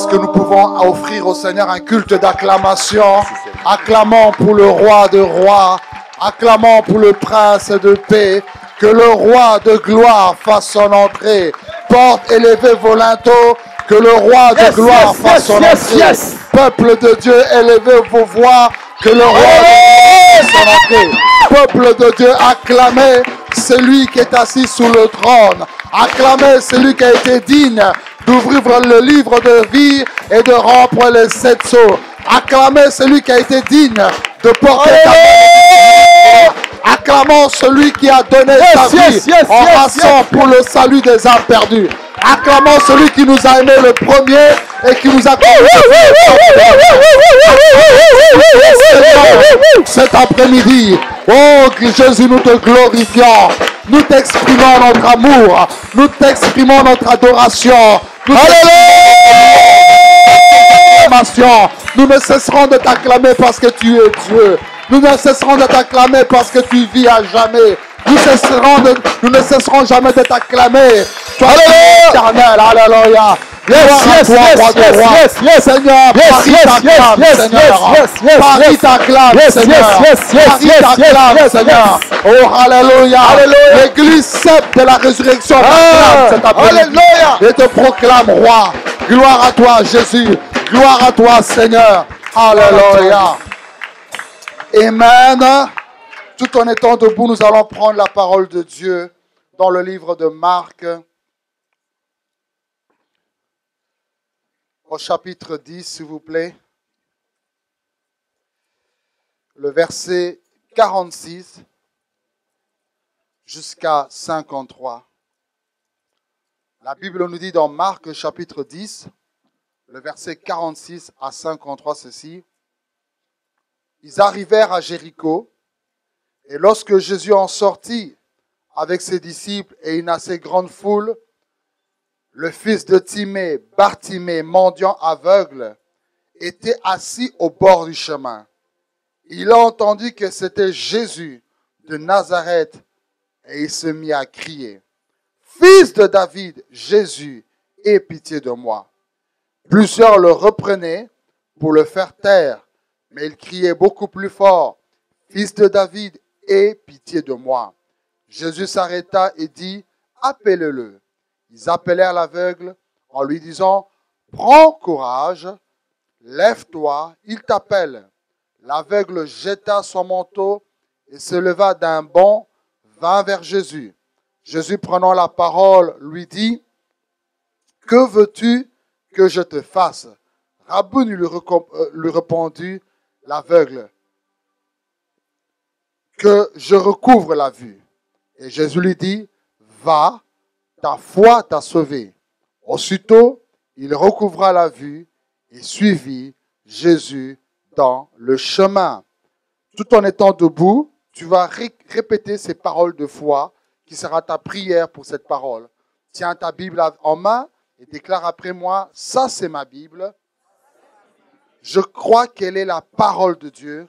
Est-ce que nous pouvons offrir au Seigneur un culte d'acclamation? Acclamons pour le roi de rois, acclamons pour le prince de paix, que le roi de gloire fasse son entrée. Porte élevez vos linteaux, que le roi de gloire fasse son entrée. Peuple de Dieu, élevez vos voix, que le roi de gloire fasse son entrée. Peuple de Dieu, acclamez celui qui est assis sous le trône. Acclamez celui qui a été digne d'ouvrir le livre de vie et de rompre les 7 sceaux. Acclamez celui qui a été digne de porter ta main. Acclamons celui qui a donné sa vie en raison pour le salut des âmes perdues. Acclamons celui qui nous a aimés le premier et qui nous a conduits cet après-midi. Oh Jésus, nous te glorifions. Nous t'exprimons notre amour. Nous t'exprimons notre adoration. Nous ne cesserons de t'acclamer parce que tu es Dieu. Nous ne cesserons de t'acclamer parce que tu vis à jamais. Nous ne cesserons jamais de t'acclamer. Toi, éternel, alléluia. Seigneur, Paris t'acclame, Seigneur. Paris t'acclame, Seigneur. Paris t'acclame, Seigneur. Oh, alléluia. L'église sceptre de la résurrection t'acclame cet après-midi et te proclame roi. Gloire à toi, Jésus. Gloire à toi, Seigneur. Alléluia. Amen. Tout en étant debout, nous allons prendre la parole de Dieu dans le livre de Marc, au chapitre 10, s'il vous plaît. Le verset 46 jusqu'à 53. La Bible nous dit dans Marc, chapitre 10, le verset 46 à 53, ceci. Ils arrivèrent à Jéricho, et lorsque Jésus en sortit avec ses disciples et une assez grande foule, le fils de Timée, Bartimée, mendiant aveugle, était assis au bord du chemin. Il a entendu que c'était Jésus de Nazareth, et il se mit à crier, « Fils de David, Jésus, aie pitié de moi. » Plusieurs le reprenaient pour le faire taire, mais il criait beaucoup plus fort, « Fils de David, aie pitié de moi. » Jésus s'arrêta et dit, « Appelez-le. » Ils appelèrent l'aveugle en lui disant, « Prends courage, lève-toi, il t'appelle. » L'aveugle jeta son manteau et se leva d'un bond, vint vers Jésus. Jésus, prenant la parole, lui dit, « Que veux-tu que je te fasse? » Rabbouni lui répondit l'aveugle, « Que je recouvre la vue. » Et Jésus lui dit, « Va, ta foi t'a sauvé. » Aussitôt, il recouvra la vue et suivit Jésus dans le chemin. Tout en étant debout, tu vas répéter ces paroles de foi qui sera ta prière pour cette parole. Tiens ta Bible en main et déclare après moi, ça c'est ma Bible. Je crois qu'elle est la parole de Dieu.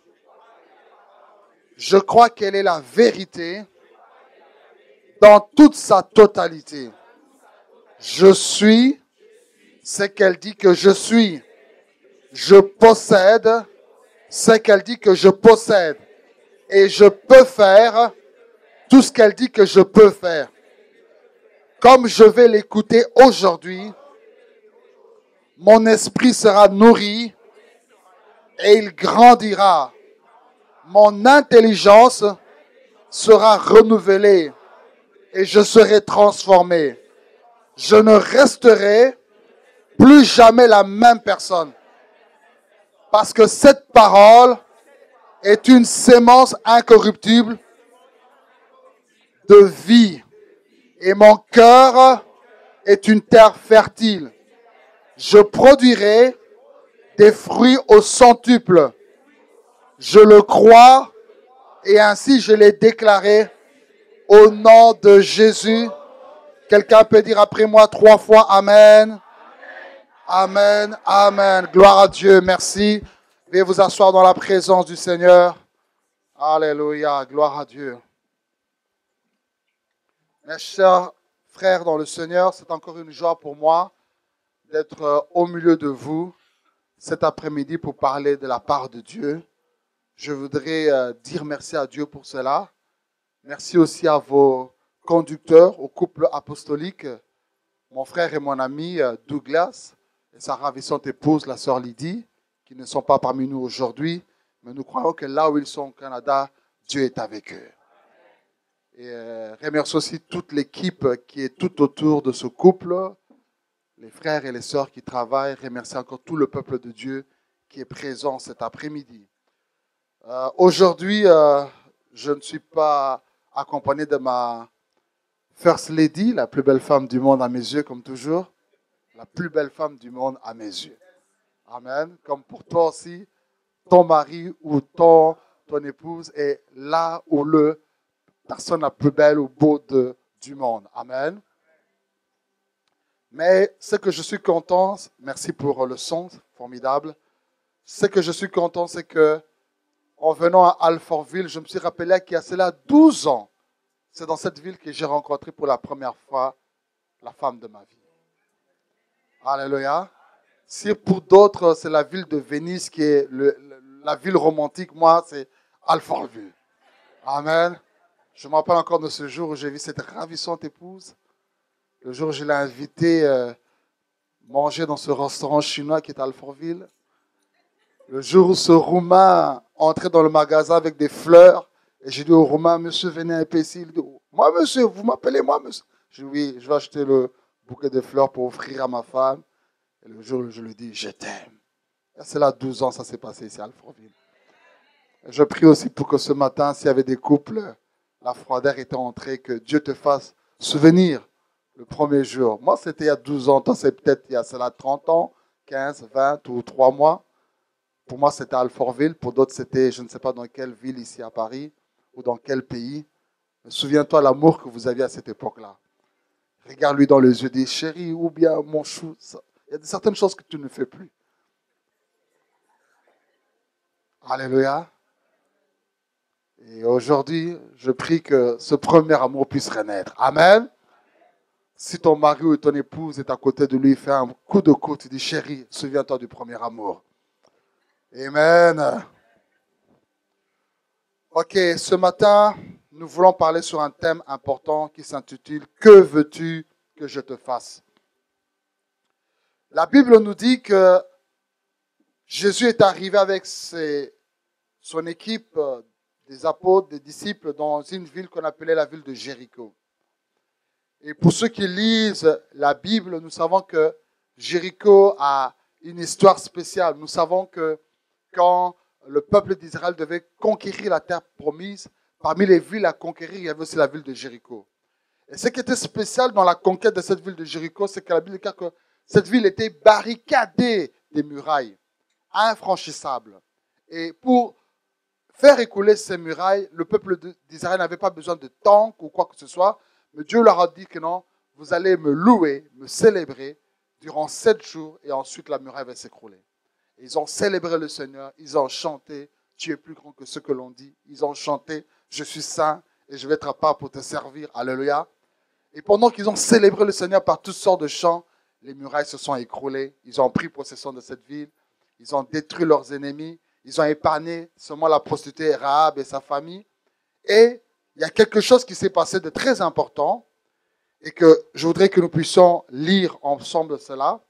Je crois qu'elle est la vérité dans toute sa totalité. Je suis ce qu'elle dit que je suis. Je possède ce qu'elle dit que je possède. Et je peux faire tout ce qu'elle dit que je peux faire. Comme je vais l'écouter aujourd'hui, mon esprit sera nourri et il grandira. Mon intelligence sera renouvelée et je serai transformé. Je ne resterai plus jamais la même personne. Parce que cette parole est une sémence incorruptible de vie. Et mon cœur est une terre fertile. Je produirai des fruits au centuple. Je le crois et ainsi je l'ai déclaré au nom de Jésus. Quelqu'un peut dire après moi 3 fois Amen. Amen, amen. Gloire à Dieu, merci. Veuillez vous asseoir dans la présence du Seigneur. Alléluia, gloire à Dieu. Mes chers frères dans le Seigneur, c'est encore une joie pour moi d'être au milieu de vous cet après-midi pour parler de la part de Dieu. Je voudrais dire merci à Dieu pour cela. Merci aussi à vos conducteurs, au couple apostolique, mon frère et mon ami Douglas et sa ravissante épouse, la sœur Lydie, qui ne sont pas parmi nous aujourd'hui, mais nous croyons que là où ils sont au Canada, Dieu est avec eux. Et remercie aussi toute l'équipe qui est tout autour de ce couple, les frères et les sœurs qui travaillent. Remercie encore tout le peuple de Dieu qui est présent cet après-midi. Aujourd'hui, je ne suis pas accompagné de ma First Lady, la plus belle femme du monde à mes yeux, comme toujours. La plus belle femme du monde à mes yeux. Amen. Comme pour toi aussi, ton mari ou ton épouse est là ou le personne la plus belle ou beau du monde. Amen. Mais ce que je suis content, merci pour le son, formidable. Ce que je suis content, c'est que en venant à Alfortville, je me suis rappelé qu'il y a cela 12 ans. C'est dans cette ville que j'ai rencontré pour la première fois la femme de ma vie. Alléluia. Si pour d'autres, c'est la ville de Venise qui est la ville romantique, moi, c'est Alfortville. Amen. Je me rappelle encore de ce jour où j'ai vu cette ravissante épouse. Le jour où je l'ai invitée manger dans ce restaurant chinois qui est à Alfortville. Le jour où ce Roumain entrait dans le magasin avec des fleurs. Et j'ai dit au Roumain, monsieur, venez un peu ici. Il dit, moi, monsieur, vous m'appelez moi, monsieur. Je dis, oui, je vais acheter le bouquet de fleurs pour offrir à ma femme. Et le jour où je lui dis, je t'aime. C'est là 12 ans, ça s'est passé ici à Alfortville. Je prie aussi pour que ce matin, s'il y avait des couples, la froideur était entrée, que Dieu te fasse souvenir le premier jour. Moi, c'était il y a 12 ans. Toi, c'est peut-être il y a cela 30 ans, 15, 20 ou 3 mois. Pour moi, c'était Alfortville. Pour d'autres, c'était je ne sais pas dans quelle ville ici à Paris ou dans quel pays. Mais souviens-toi l'amour que vous aviez à cette époque-là. Regarde-lui dans les yeux, dis chérie ou bien mon chou. Il y a certaines choses que tu ne fais plus. Alléluia. Et aujourd'hui, je prie que ce premier amour puisse renaître. Amen. Si ton mari ou ton épouse est à côté de lui, fais un coup de coude, tu dis chérie, souviens-toi du premier amour. Amen. Ok, ce matin, nous voulons parler sur un thème important qui s'intitule « Que veux-tu que je te fasse ?» La Bible nous dit que Jésus est arrivé avec son équipe des apôtres, des disciples, dans une ville qu'on appelait la ville de Jéricho. Et pour ceux qui lisent la Bible, nous savons que Jéricho a une histoire spéciale. Nous savons que quand le peuple d'Israël devait conquérir la terre promise, parmi les villes à conquérir, il y avait aussi la ville de Jéricho. Et ce qui était spécial dans la conquête de cette ville de Jéricho, c'est que la Bible dit que cette ville était barricadée des murailles, infranchissables. Et pour faire écouler ces murailles, le peuple d'Israël n'avait pas besoin de tanks ou quoi que ce soit, mais Dieu leur a dit que non, vous allez me louer, me célébrer durant 7 jours et ensuite la muraille va s'écrouler. Ils ont célébré le Seigneur, ils ont chanté, tu es plus grand que ce que l'on dit. Ils ont chanté, je suis saint et je vais être à part pour te servir. Alléluia. Et pendant qu'ils ont célébré le Seigneur par toutes sortes de chants, les murailles se sont écroulées. Ils ont pris possession de cette ville. Ils ont détruit leurs ennemis. Ils ont épargné seulement la prostituée Rahab et sa famille. Et il y a quelque chose qui s'est passé de très important et que je voudrais que nous puissions lire ensemble cela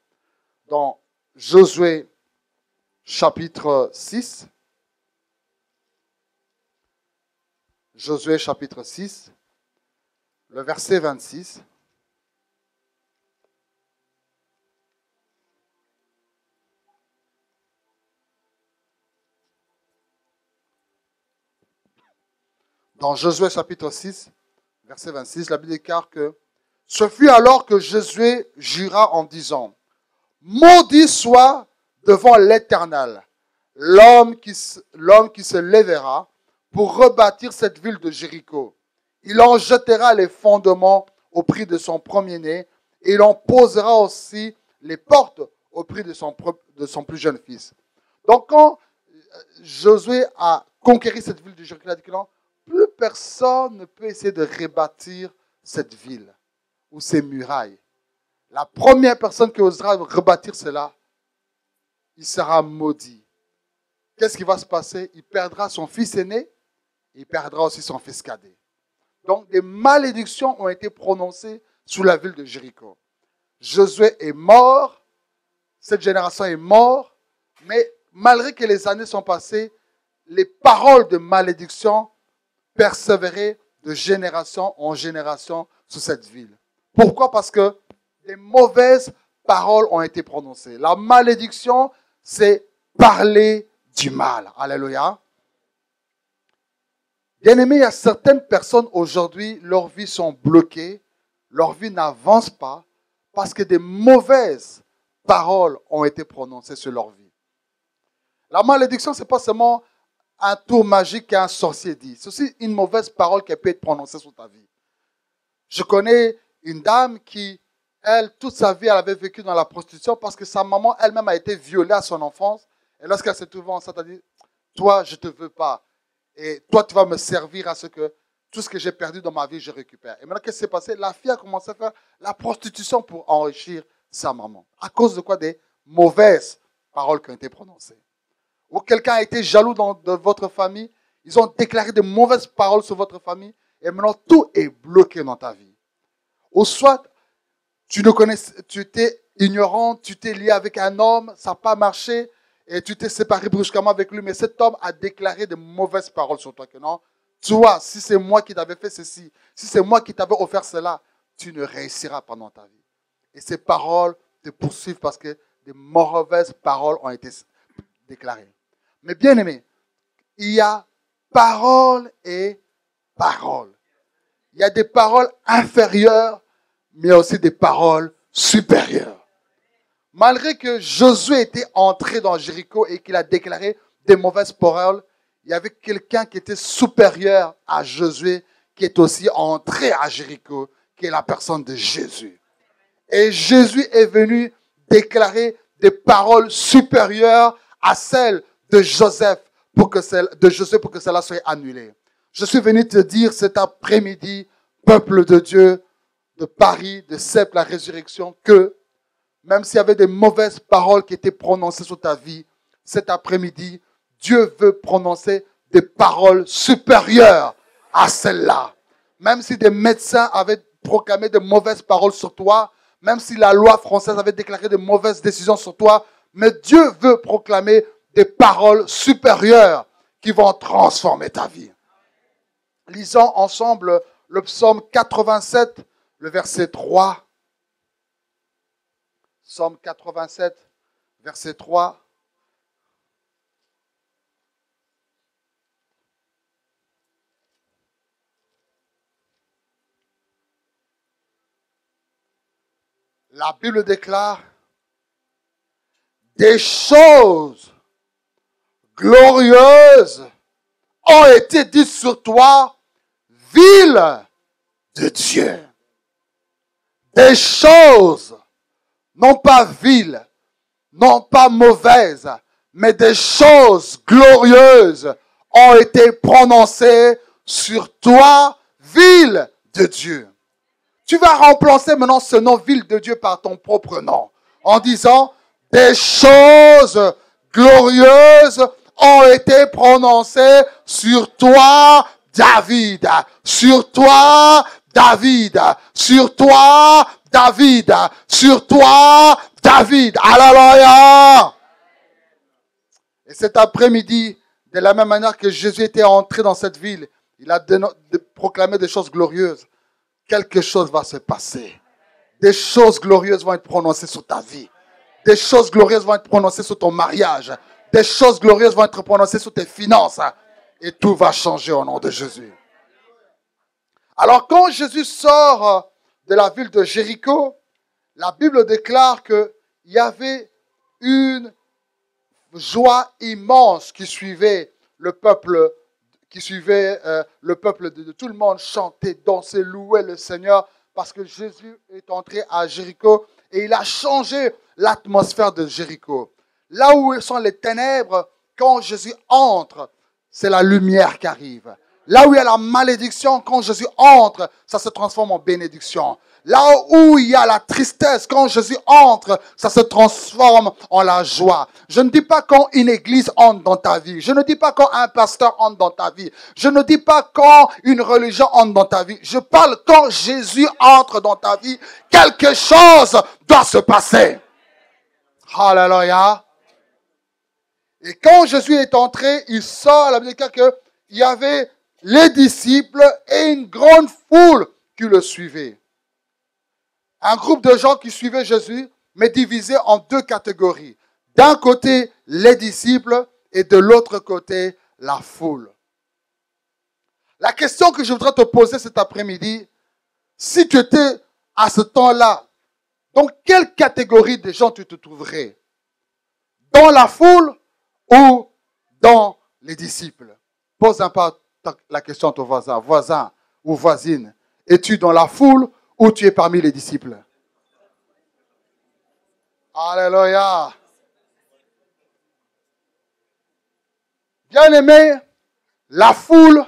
dans Josué chapitre 6. Josué chapitre 6, le verset 26. Dans Josué chapitre 6, verset 26, la Bible déclare que ce fut alors que Josué jura en disant, maudit soit devant l'Éternel l'homme qui se lèvera pour rebâtir cette ville de Jéricho. Il en jettera les fondements au prix de son premier-né et il en posera aussi les portes au prix de son plus jeune fils. Donc quand Josué a conquéri cette ville de Jéricho, il a dit que non, plus personne ne peut essayer de rebâtir cette ville ou ces murailles. La première personne qui osera rebâtir cela, il sera maudit. Qu'est-ce qui va se passer? Il perdra son fils aîné, il perdra aussi son fils cadet. Donc, des malédictions ont été prononcées sur la ville de Jéricho. Josué est mort, cette génération est morte, mais malgré que les années sont passées, les paroles de malédiction persévéraient de génération en génération sur cette ville. Pourquoi? Parce que des mauvaises paroles ont été prononcées. La malédiction, c'est parler du mal. Alléluia. Bien-aimés, il y a certaines personnes aujourd'hui, leurs vies sont bloquées, leur vie n'avance pas parce que des mauvaises paroles ont été prononcées sur leur vie. La malédiction, ce n'est pas seulement un tour magique qu'un sorcier dit. C'est aussi une mauvaise parole qui peut être prononcée sur ta vie. Je connais une dame qui, elle, toute sa vie, elle avait vécu dans la prostitution parce que sa maman elle-même a été violée à son enfance. Et lorsqu'elle s'est trouvée enceinte, elle a dit, toi, je ne te veux pas. Et toi, tu vas me servir à ce que tout ce que j'ai perdu dans ma vie, je récupère. Et maintenant, qu'est-ce qui s'est passé? La fille a commencé à faire la prostitution pour enrichir sa maman. À cause de quoi? Des mauvaises paroles qui ont été prononcées. Ou quelqu'un a été jaloux de votre famille, ils ont déclaré de mauvaises paroles sur votre famille, et maintenant tout est bloqué dans ta vie. Ou soit, tu étais ignorant, tu t'es lié avec un homme, ça n'a pas marché, et tu t'es séparé brusquement avec lui, mais cet homme a déclaré de mauvaises paroles sur toi, que non, toi, si c'est moi qui t'avais fait ceci, si c'est moi qui t'avais offert cela, tu ne réussiras pas dans ta vie. Et ces paroles te poursuivent parce que de mauvaises paroles ont été déclarées. Mais bien aimé, il y a parole et parole. Il y a des paroles inférieures, mais il y a aussi des paroles supérieures. Malgré que Josué était entré dans Jéricho et qu'il a déclaré des mauvaises paroles, il y avait quelqu'un qui était supérieur à Josué, qui est aussi entré à Jéricho, qui est la personne de Jésus. Et Jésus est venu déclarer des paroles supérieures à celles de Josué pour que cela soit annulé. Je suis venu te dire cet après-midi, peuple de Dieu, de Paris, de Cèples, la résurrection, que même s'il y avait des mauvaises paroles qui étaient prononcées sur ta vie, cet après-midi, Dieu veut prononcer des paroles supérieures à celles-là. Même si des médecins avaient proclamé de mauvaises paroles sur toi, même si la loi française avait déclaré de mauvaises décisions sur toi, mais Dieu veut proclamer des paroles supérieures qui vont transformer ta vie. Lisons ensemble le psaume 87, le verset 3. Psaume 87, verset 3. La Bible déclare des choses glorieuses ont été dites sur toi, ville de Dieu. Des choses, non pas viles, non pas mauvaises, mais des choses glorieuses ont été prononcées sur toi, ville de Dieu. Tu vas remplacer maintenant ce nom ville de Dieu par ton propre nom, en disant des choses glorieuses ont été prononcées sur toi, David. Sur toi, David. Sur toi, David. Sur toi, David. Alléluia. Et cet après-midi, de la même manière que Jésus était entré dans cette ville, il a proclamé des choses glorieuses. Quelque chose va se passer. Des choses glorieuses vont être prononcées sur ta vie. Des choses glorieuses vont être prononcées sur ton mariage. Des choses glorieuses vont être prononcées sur tes finances. Et tout va changer au nom de Jésus. Alors quand Jésus sort de la ville de Jéricho, la Bible déclare qu'il y avait une joie immense qui suivait le peuple. De tout le monde chantait, dansait, louait le Seigneur parce que Jésus est entré à Jéricho et il a changé l'atmosphère de Jéricho. Là où sont les ténèbres, quand Jésus entre, c'est la lumière qui arrive. Là où il y a la malédiction, quand Jésus entre, ça se transforme en bénédiction. Là où il y a la tristesse, quand Jésus entre, ça se transforme en la joie. Je ne dis pas quand une église entre dans ta vie. Je ne dis pas quand un pasteur entre dans ta vie. Je ne dis pas quand une religion entre dans ta vie. Je parle quand Jésus entre dans ta vie. Quelque chose doit se passer. Alléluia. Et quand Jésus est entré, il sort, la Bible dit qu'il y avait les disciples et une grande foule qui le suivait. Un groupe de gens qui suivaient Jésus, mais divisé en deux catégories. D'un côté, les disciples et de l'autre côté, la foule. La question que je voudrais te poser cet après-midi, si tu étais à ce temps-là, dans quelle catégorie de gens tu te trouverais? Dans la foule ou dans les disciples? Pose un peu la question à ton voisin ou voisine. Es-tu dans la foule ou tu es parmi les disciples? Alléluia. Bien-aimé, la foule,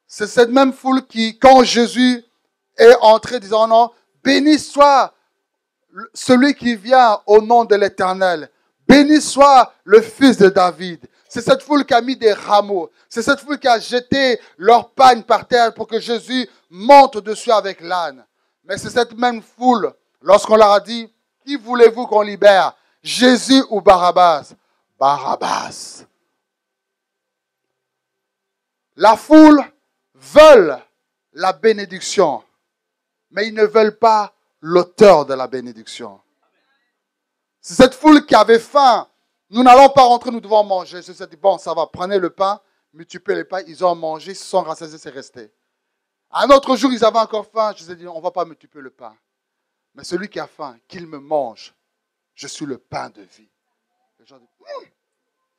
c'est cette même foule qui, quand Jésus est entré, disant non, béni soit celui qui vient au nom de l'Éternel. Béni soit le fils de David. C'est cette foule qui a mis des rameaux. C'est cette foule qui a jeté leur pagne par terre pour que Jésus monte dessus avec l'âne. Mais c'est cette même foule, lorsqu'on leur a dit, qui voulez-vous qu'on libère? Jésus ou Barabbas? Barabbas. La foule veut la bénédiction, mais ils ne veulent pas l'auteur de la bénédiction. C'est cette foule qui avait faim. Nous n'allons pas rentrer, nous devons manger. Je s'est dit, bon, ça va, prenez le pain, multipliez le pain. Ils ont mangé, ils se sont rassasiés, c'est resté. Un autre jour, ils avaient encore faim. Je ai dit, on ne va pas multiplier le pain. Mais celui qui a faim, qu'il me mange. Je suis le pain de vie. Les gens disent,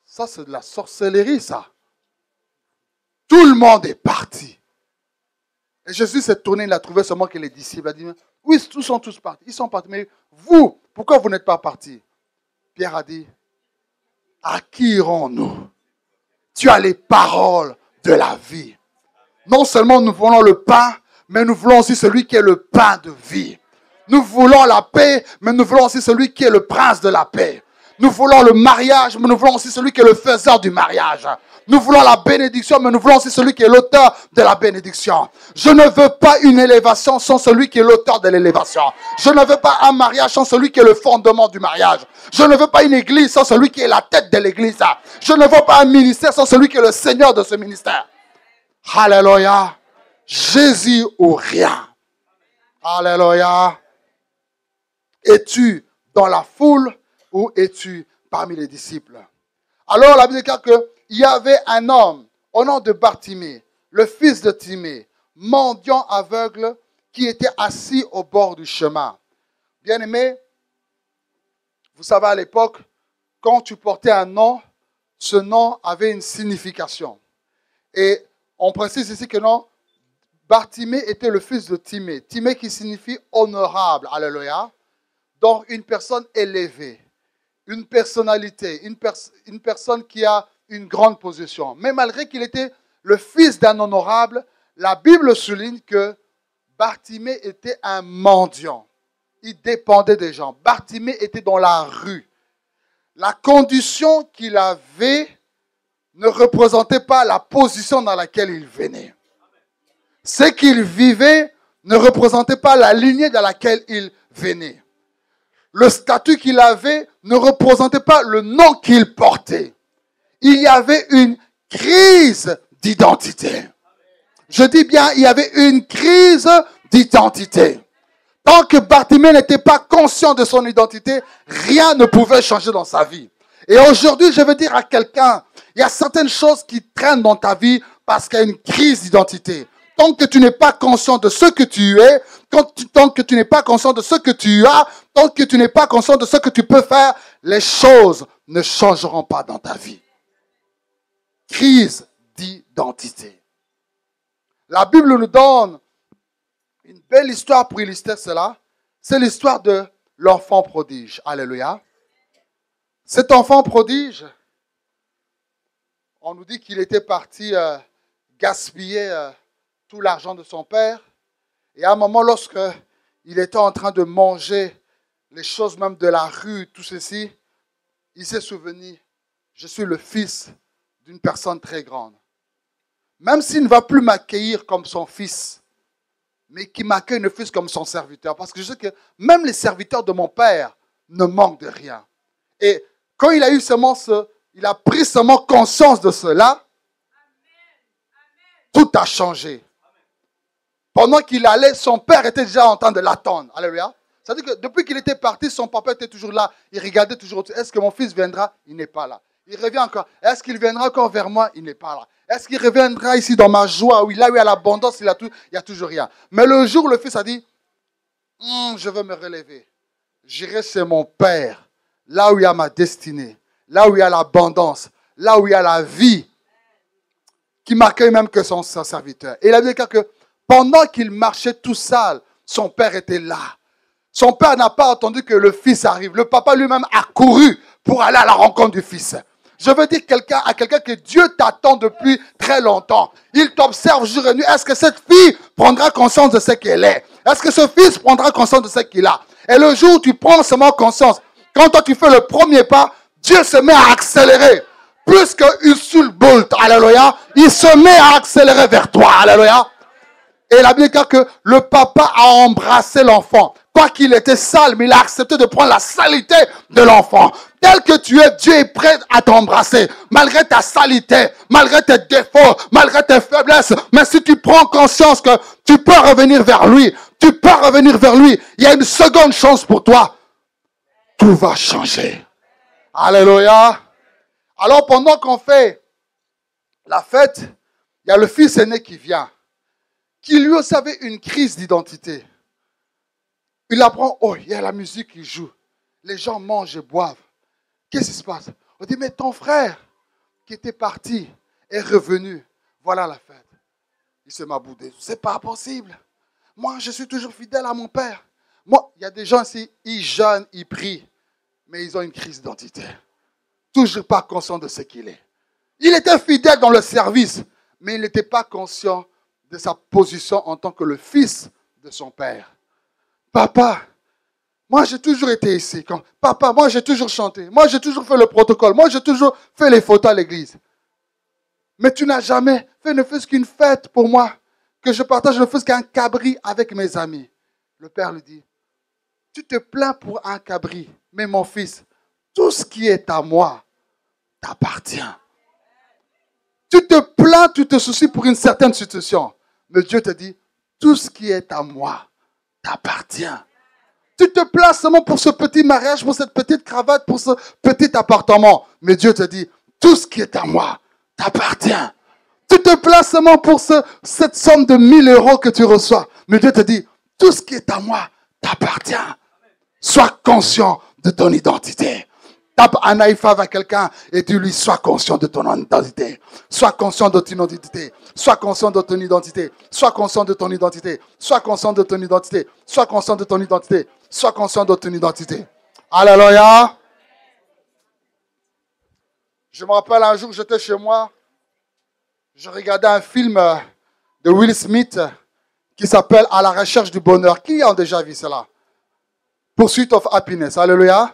ça c'est de la sorcellerie, ça. Tout le monde est parti. Et Jésus s'est tourné, il a trouvé seulement que les disciples. Il a dit, oui, tous sont tous partis. Ils sont partis, mais vous, pourquoi vous n'êtes pas partis? Pierre a dit, à qui irons-nous? Tu as les paroles de la vie. Non seulement nous voulons le pain, mais nous voulons aussi celui qui est le pain de vie. Nous voulons la paix, mais nous voulons aussi celui qui est le prince de la paix. Nous voulons le mariage, mais nous voulons aussi celui qui est le faiseur du mariage. Nous voulons la bénédiction, mais nous voulons aussi celui qui est l'auteur de la bénédiction. Je ne veux pas une élévation sans celui qui est l'auteur de l'élévation. Je ne veux pas un mariage sans celui qui est le fondement du mariage. Je ne veux pas une église sans celui qui est la tête de l'église. Je ne veux pas un ministère sans celui qui est le Seigneur de ce ministère. Alléluia. Jésus ou rien. Alléluia. Es-tu dans la foule ou es-tu parmi les disciples? Alors la Bible dit qu'il y avait un homme au nom de Bartimée, le fils de Timée, mendiant aveugle, qui était assis au bord du chemin. Bien-aimé, vous savez à l'époque, quand tu portais un nom, ce nom avait une signification. Et on précise ici que non, Bartimée était le fils de Timée. Timée qui signifie honorable. Alléluia. Donc une personne élevée, une personnalité, une personne qui a une grande position. Mais malgré qu'il était le fils d'un honorable, la Bible souligne que Bartimée était un mendiant. Il dépendait des gens. Bartimée était dans la rue. La condition qu'il avait ne représentait pas la position dans laquelle il venait. Ce qu'il vivait ne représentait pas la lignée dans laquelle il venait. Le statut qu'il avait ne représentait pas le nom qu'il portait. Il y avait une crise d'identité. Je dis bien, il y avait une crise d'identité. Tant que Bartimée n'était pas conscient de son identité, rien ne pouvait changer dans sa vie. Et aujourd'hui, je veux dire à quelqu'un, il y a certaines choses qui traînent dans ta vie parce qu'il y a une crise d'identité. Tant que tu n'es pas conscient de ce que tu es, tant que tu n'es pas conscient de ce que tu as, tant que tu n'es pas conscient de ce que tu peux faire, les choses ne changeront pas dans ta vie. Crise d'identité. La Bible nous donne une belle histoire pour illustrer cela. C'est l'histoire de l'enfant prodige. Alléluia. Cet enfant prodige, On nous dit qu'il était parti gaspiller tout l'argent de son père. Et à un moment, lorsque il était en train de manger les choses même de la rue, tout ceci, il s'est souvenu, je suis le fils d'une personne très grande. Même s'il ne va plus m'accueillir comme son fils, mais qu'il m'accueille ne fût-ce comme son serviteur. Parce que je sais que même les serviteurs de mon père ne manquent de rien. Et quand il a eu seulement il a pris seulement conscience de cela, tout a changé. Pendant qu'il allait, son père était déjà en train de l'attendre. Alléluia. C'est-à-dire que depuis qu'il était parti, son papa était toujours là. Il regardait toujours. Est-ce que mon fils viendra? Il n'est pas là. Il revient encore. Est-ce qu'il viendra encore vers moi? Il n'est pas là. Est-ce qu'il reviendra ici dans ma joie? Oui, là où il y a l'abondance, il n'y a toujours rien. Mais le jour où le fils a dit, je veux me relever. J'irai chez mon père, là où il y a ma destinée, là où il y a l'abondance, là où il y a la vie, qui m'accueille même que son serviteur. Et il a dit que pendant qu'il marchait tout seul, son père était là. Son père n'a pas attendu que le fils arrive. Le papa lui-même a couru pour aller à la rencontre du fils. Je veux dire à quelqu'un que Dieu t'attend depuis très longtemps. Il t'observe jour et nuit. Est-ce que cette fille prendra conscience de ce qu'elle est? Est-ce que ce fils prendra conscience de ce qu'il a? Et le jour où tu prends seulement conscience, quand toi tu fais le premier pas, Dieu se met à accélérer. Plus que Usain Bolt, alléluia, il se met à accélérer vers toi, alléluia. Et la Bible dit que le papa a embrassé l'enfant. Pas qu'il était sale, mais il a accepté de prendre la saleté de l'enfant. Tel que tu es, Dieu est prêt à t'embrasser. Malgré ta saleté, malgré tes défauts, malgré tes faiblesses. Mais si tu prends conscience que tu peux revenir vers lui, il y a une seconde chance pour toi. Tout va changer. Alléluia. Alors pendant qu'on fait la fête, il y a le fils aîné qui vient, qui lui aussi avait une crise d'identité. Il apprend, il y a la musique qui joue. Les gens mangent et boivent. Qu'est-ce qui se passe? On dit, mais ton frère qui était parti est revenu. Voilà la fête. Il se m'a boudé. C'est pas possible. Moi, je suis toujours fidèle à mon père. Moi, il y a des gens ici, ils jeûnent, ils prient, mais ils ont une crise d'identité. Toujours pas conscient de ce qu'il est. Il était fidèle dans le service, mais il n'était pas conscient de sa position en tant que le fils de son père. Papa, moi j'ai toujours été ici. Papa, moi j'ai toujours chanté. Moi j'ai toujours fait le protocole. Moi j'ai toujours fait les photos à l'église. Mais tu n'as jamais fait ne fût-ce qu'une fête pour moi, que je partage ne fût-ce qu'un cabri avec mes amis. Le père lui dit, tu te plains pour un cabri, mais mon fils, tout ce qui est à moi t'appartient. Tu te plains, tu te soucies pour une certaine situation. Mais Dieu te dit, tout ce qui est à moi t'appartient. Tu te plains seulement pour ce petit mariage, pour cette petite cravate, pour ce petit appartement. Mais Dieu te dit, tout ce qui est à moi t'appartient. Tu te plains seulement pour cette somme de 1000 euros que tu reçois. Mais Dieu te dit, tout ce qui est à moi t'appartient. Sois conscient de ton identité. Tape un high-five avec quelqu'un et dis-lui, sois conscient de ton identité. Sois conscient de ton identité. Sois conscient de ton identité. Sois conscient de ton identité. Sois conscient de ton identité. Sois conscient de ton identité. Sois conscient de ton identité. Alléluia. Je me rappelle un jour, j'étais chez moi. Je regardais un film de Will Smith qui s'appelle À la recherche du bonheur. Qui a déjà vu cela? Pursuit of Happiness. Alléluia.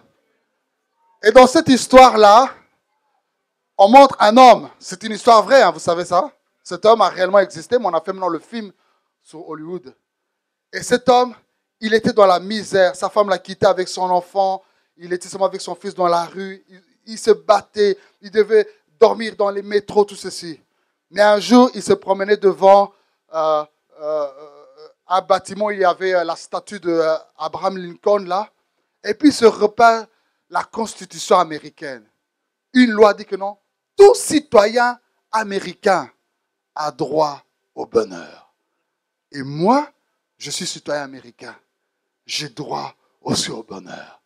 Et dans cette histoire-là, on montre un homme. C'est une histoire vraie, hein, vous savez ça? Cet homme a réellement existé, mais on a fait maintenant le film sur Hollywood. Et cet homme, il était dans la misère. Sa femme l'a quitté avec son enfant. Il était seulement avec son fils dans la rue. Il se battait. Il devait dormir dans les métros, tout ceci. Mais un jour, il se promenait devant un bâtiment. Il y avait la statue d'Abraham Lincoln là. Et puis il se repère la Constitution américaine. Une loi dit que non, tout citoyen américain a droit au bonheur. Et moi, je suis citoyen américain. J'ai droit aussi au bonheur.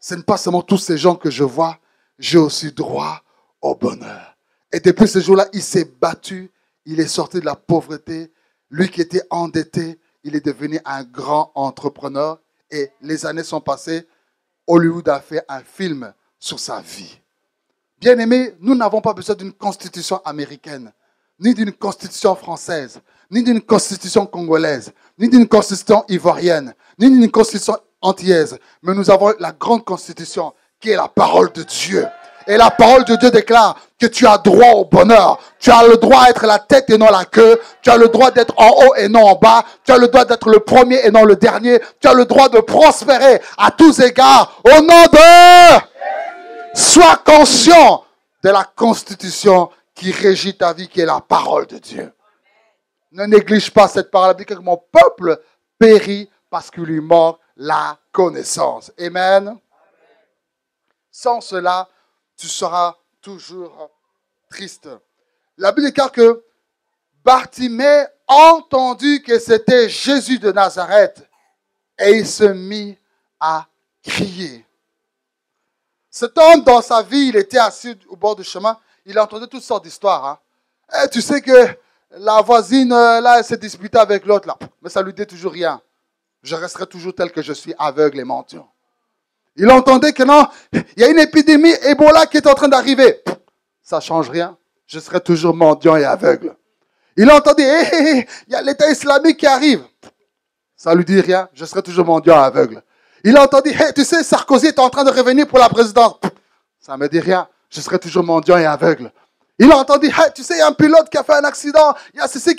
Ce n'est pas seulement tous ces gens que je vois, j'ai aussi droit au bonheur. Et depuis ce jour-là, il s'est battu, il est sorti de la pauvreté. Lui qui était endetté, il est devenu un grand entrepreneur. Et les années sont passées, Hollywood a fait un film sur sa vie. Bien-aimés, nous n'avons pas besoin d'une constitution américaine, ni d'une constitution française, ni d'une constitution congolaise, ni d'une constitution ivoirienne, ni d'une constitution antillaise. Mais nous avons la grande constitution qui est la parole de Dieu. Et la parole de Dieu déclare que tu as droit au bonheur. Tu as le droit d'être la tête et non la queue. Tu as le droit d'être en haut et non en bas. Tu as le droit d'être le premier et non le dernier. Tu as le droit de prospérer à tous égards. Au nom de... Sois conscient de la constitution qui régit ta vie, qui est la parole de Dieu. Ne néglige pas cette parole. Elle dit que mon peuple périt parce qu'il lui manque la connaissance. Amen. Sans cela, tu seras toujours triste. La Bible déclare que Bartimée entendu que c'était Jésus de Nazareth et il se mit à crier. Cet homme, dans sa vie, il était assis au bord du chemin. Il entendait toutes sortes d'histoires. Hein. Et tu sais que la voisine, là, elle s'est disputée avec l'autre, là. Mais ça lui dit toujours rien. Je resterai toujours tel que je suis, aveugle et mendiant. Il entendait que non, il y a une épidémie Ebola qui est en train d'arriver. Ça ne change rien. Je serai toujours mendiant et aveugle. Il entendait, il y a l'État islamique qui arrive. Ça ne lui dit rien. Je serai toujours mendiant et aveugle. Il a entendu, tu sais, Sarkozy est en train de revenir pour la présidence. Ça ne me dit rien. Je serai toujours mendiant et aveugle. Il a entendu, tu sais, il y a un pilote qui a fait un accident. Il y a ceci.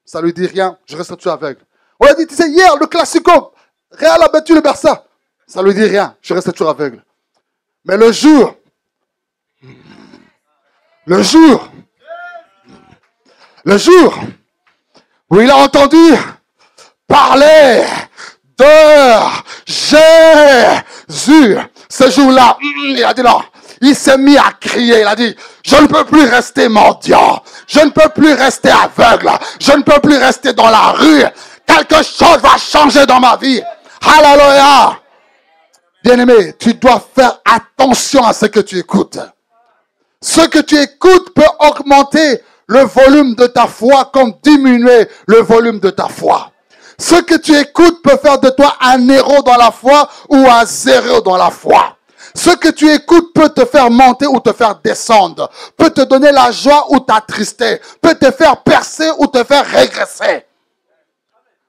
Ça ne lui dit rien. Je resterai toujours aveugle. On a dit, tu sais, hier, le Classico, Real a battu le Barça. Ça ne lui dit rien. Je reste toujours aveugle. Mais le jour où il a entendu parler de Jésus, ce jour-là, il a dit non. Il s'est mis à crier. Il a dit, je ne peux plus rester mendiant. Je ne peux plus rester aveugle. Je ne peux plus rester dans la rue. Quelque chose va changer dans ma vie. Alléluia. Bien-aimé, tu dois faire attention à ce que tu écoutes. Ce que tu écoutes peut augmenter le volume de ta foi comme diminuer le volume de ta foi. Ce que tu écoutes peut faire de toi un héros dans la foi ou un zéro dans la foi. Ce que tu écoutes peut te faire monter ou te faire descendre, peut te donner la joie ou t'attrister, peut te faire percer ou te faire régresser.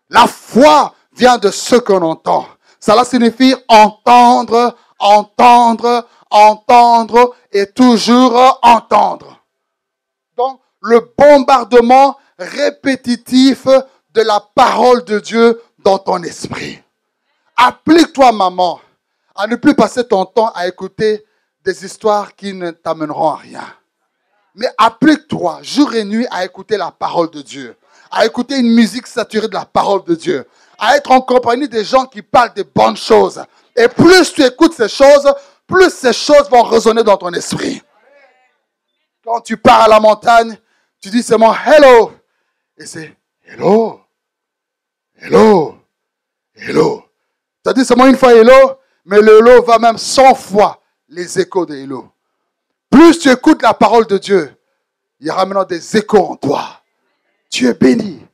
La foi vient de ce qu'on entend. Cela signifie entendre, entendre, entendre et toujours entendre. Donc, le bombardement répétitif de la parole de Dieu dans ton esprit. Applique-toi, maman, à ne plus passer ton temps à écouter des histoires qui ne t'amèneront à rien. Mais applique-toi jour et nuit à écouter la parole de Dieu, à écouter une musique saturée de la parole de Dieu, à être en compagnie des gens qui parlent de bonnes choses. Et plus tu écoutes ces choses, plus ces choses vont résonner dans ton esprit. Quand tu pars à la montagne, tu dis seulement hello. Et c'est hello, hello, hello. Tu as dit seulement une fois hello, mais le hello va même 100 fois les échos de hello. Plus tu écoutes la parole de Dieu, il y aura maintenant des échos en toi. Tu es béni.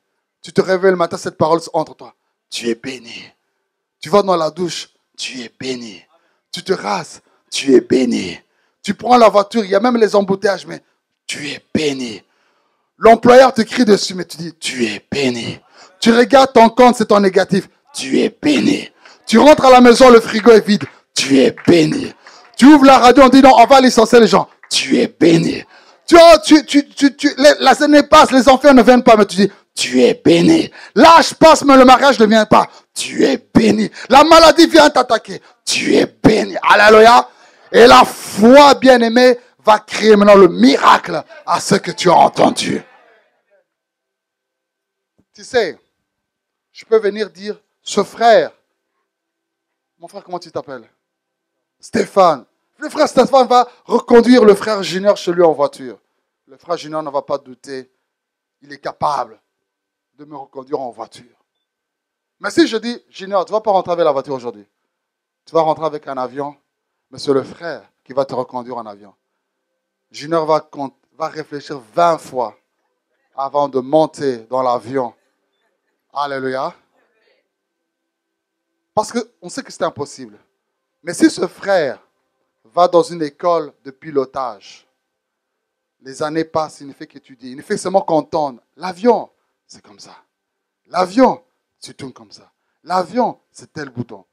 Tu te réveilles le matin, cette parole entre toi. Tu es béni. Tu vas dans la douche, tu es béni. Tu te rases, tu es béni. Tu prends la voiture, il y a même les embouteillages, mais tu es béni. L'employeur te crie dessus, mais tu dis, tu es béni. Tu regardes ton compte, c'est en négatif. Tu es béni. Tu rentres à la maison, le frigo est vide. Tu es béni. Tu ouvres la radio, on dit non, on va licencier les gens. Tu es béni. La année passe, les enfants ne viennent pas, mais tu dis, tu es béni. L'âge passe, mais le mariage ne vient pas. Tu es béni. La maladie vient t'attaquer. Tu es béni. Alléluia. Et la foi, bien-aimée, va créer maintenant le miracle à ce que tu as entendu. Tu sais, je peux venir dire, ce frère, mon frère, comment tu t'appelles? Stéphane. Le frère Stéphane va reconduire le frère Junior chez lui en voiture. Le frère Junior ne va pas douter. Il est capable de me reconduire en voiture. Mais si je dis, Junior, tu ne vas pas rentrer avec la voiture aujourd'hui. Tu vas rentrer avec un avion, mais c'est le frère qui va te reconduire en avion. Junior va réfléchir 20 fois avant de monter dans l'avion. Alléluia. Parce qu'on sait que c'est impossible. Mais si ce frère va dans une école de pilotage. Les années passent, il ne fait qu'étudier. Il ne fait seulement qu'entendre. L'avion, c'est comme ça. L'avion, tu tournes comme ça. L'avion, c'est tel bouton.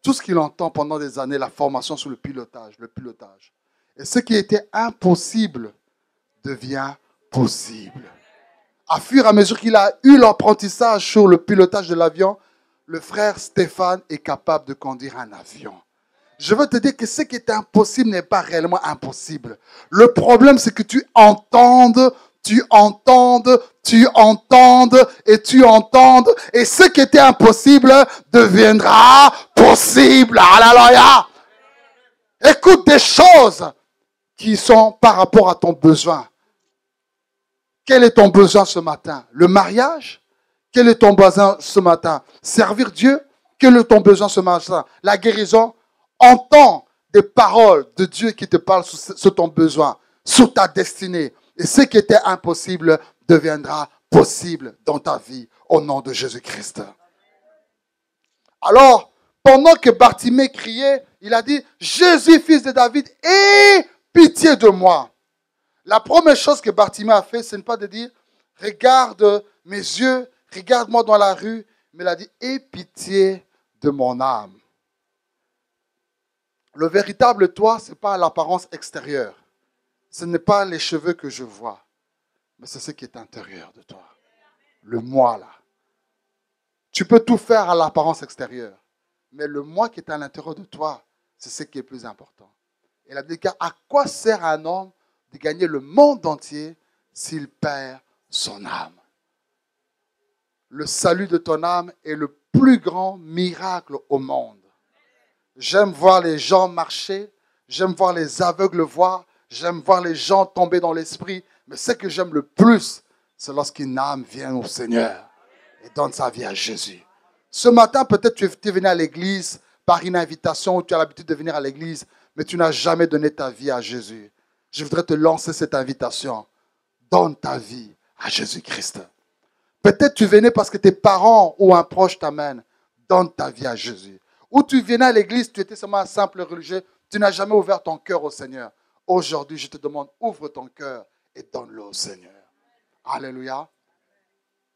Tout ce qu'il entend pendant des années, la formation sur le pilotage. Et ce qui était impossible devient possible. À fur et à mesure qu'il a eu l'apprentissage sur le pilotage de l'avion, le frère Stéphane est capable de conduire un avion. Je veux te dire que ce qui est impossible n'est pas réellement impossible. Le problème, c'est que tu entendes, et ce qui était impossible deviendra possible. Alléluia. Écoute des choses qui sont par rapport à ton besoin. Quel est ton besoin ce matin? Le mariage? Quel est ton besoin ce matin? Servir Dieu? Quel est ton besoin ce matin? La guérison? Entends des paroles de Dieu qui te parlent sur ton besoin, sur ta destinée. Et ce qui était impossible deviendra possible dans ta vie au nom de Jésus-Christ. Alors, pendant que Bartimée criait, il a dit, Jésus, fils de David, aie pitié de moi. La première chose que Bartimée a fait, ce n'est pas de dire, regarde mes yeux, regarde-moi dans la rue, mais il a dit, aie pitié de mon âme. Le véritable toi, ce n'est pas l'apparence extérieure. Ce n'est pas les cheveux que je vois, mais c'est ce qui est intérieur de toi. Le moi là. Tu peux tout faire à l'apparence extérieure, mais le moi qui est à l'intérieur de toi, c'est ce qui est plus important. Et la Bible dit, à quoi sert un homme de gagner le monde entier s'il perd son âme? Le salut de ton âme est le plus grand miracle au monde. J'aime voir les gens marcher, j'aime voir les aveugles voir, j'aime voir les gens tomber dans l'esprit. Mais ce que j'aime le plus, c'est lorsqu'une âme vient au Seigneur et donne sa vie à Jésus. Ce matin, peut-être tu es venu à l'église par une invitation ou tu as l'habitude de venir à l'église, mais tu n'as jamais donné ta vie à Jésus. Je voudrais te lancer cette invitation. Donne ta vie à Jésus-Christ. Peut-être tu venais parce que tes parents ou un proche t'amènent. Donne ta vie à Jésus. Ou tu venais à l'église, tu étais seulement un simple religieux, tu n'as jamais ouvert ton cœur au Seigneur. Aujourd'hui, je te demande, ouvre ton cœur et donne-le au Seigneur. Alléluia.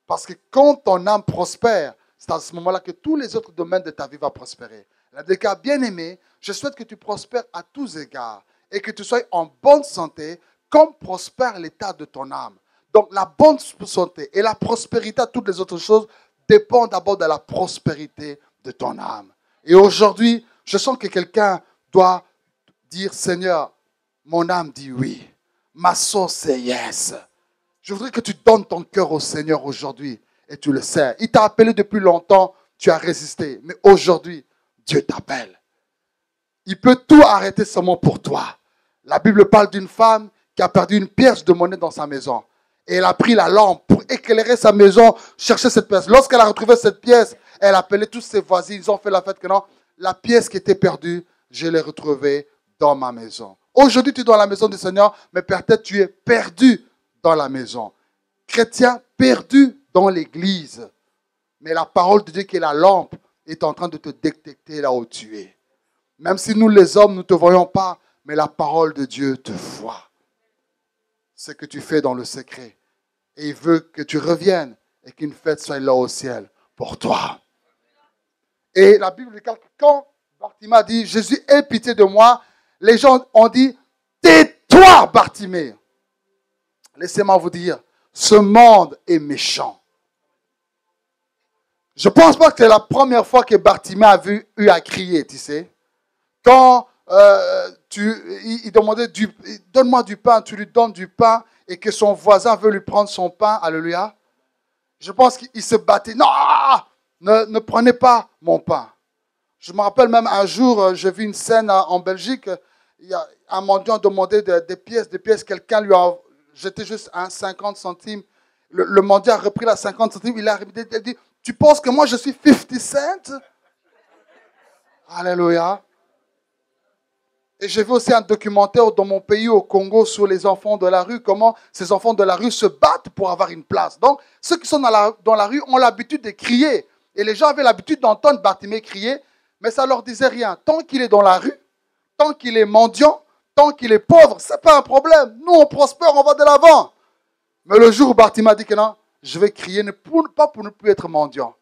Parce que quand ton âme prospère, c'est à ce moment-là que tous les autres domaines de ta vie vont prospérer. La déclare, bien-aimé, je souhaite que tu prospères à tous égards et que tu sois en bonne santé comme prospère l'état de ton âme. Donc la bonne santé et la prospérité à toutes les autres choses dépendent d'abord de la prospérité de ton âme. Et aujourd'hui, je sens que quelqu'un doit dire, Seigneur, mon âme dit oui. Ma source c'est yes. Je voudrais que tu donnes ton cœur au Seigneur aujourd'hui et tu le sais. Il t'a appelé depuis longtemps, tu as résisté. Mais aujourd'hui, Dieu t'appelle. Il peut tout arrêter seulement pour toi. La Bible parle d'une femme qui a perdu une pièce de monnaie dans sa maison. Et elle a pris la lampe pour éclairer sa maison, chercher cette pièce. Lorsqu'elle a retrouvé cette pièce, elle a appelé tous ses voisins. Ils ont fait la fête que non, la pièce qui était perdue, je l'ai retrouvée dans ma maison. Aujourd'hui, tu es dans la maison du Seigneur, mais peut-être tu es perdu dans la maison. Chrétien perdu dans l'église. Mais la parole de Dieu qui est la lampe est en train de te détecter là où tu es. Même si nous les hommes, nous ne te voyons pas, mais la parole de Dieu te voit. Ce que tu fais dans le secret. Et il veut que tu reviennes et qu'une fête soit là au ciel pour toi. Et la Bible dit que quand Bartimée a dit, Jésus, aie pitié de moi, les gens ont dit, tais-toi, Bartimée. Laissez-moi vous dire, ce monde est méchant. Je ne pense pas que c'est la première fois que Bartimée a eu à crier, tu sais. Quand il demandait, donne-moi du pain, tu lui donnes du pain et que son voisin veut lui prendre son pain, alléluia. Je pense qu'il se battait. Non, ne prenez pas mon pain. Je me rappelle même un jour, j'ai vu une scène en Belgique. Il y a un mendiant demandait des pièces. Quelqu'un lui a jeté juste 50 centimes. Le mendiant a repris la 50 centimes. Il a dit, tu penses que moi je suis 50 cents? Alléluia. Et j'ai vu aussi un documentaire dans mon pays, au Congo, sur les enfants de la rue, comment ces enfants de la rue se battent pour avoir une place. Donc, ceux qui sont dans la rue ont l'habitude de crier. Et les gens avaient l'habitude d'entendre Bartimée crier, mais ça ne leur disait rien. Tant qu'il est dans la rue, tant qu'il est mendiant, tant qu'il est pauvre, ce n'est pas un problème. Nous, on prospère, on va de l'avant. Mais le jour où Bartimée a dit que non, je vais crier, pas pour ne plus être mendiant,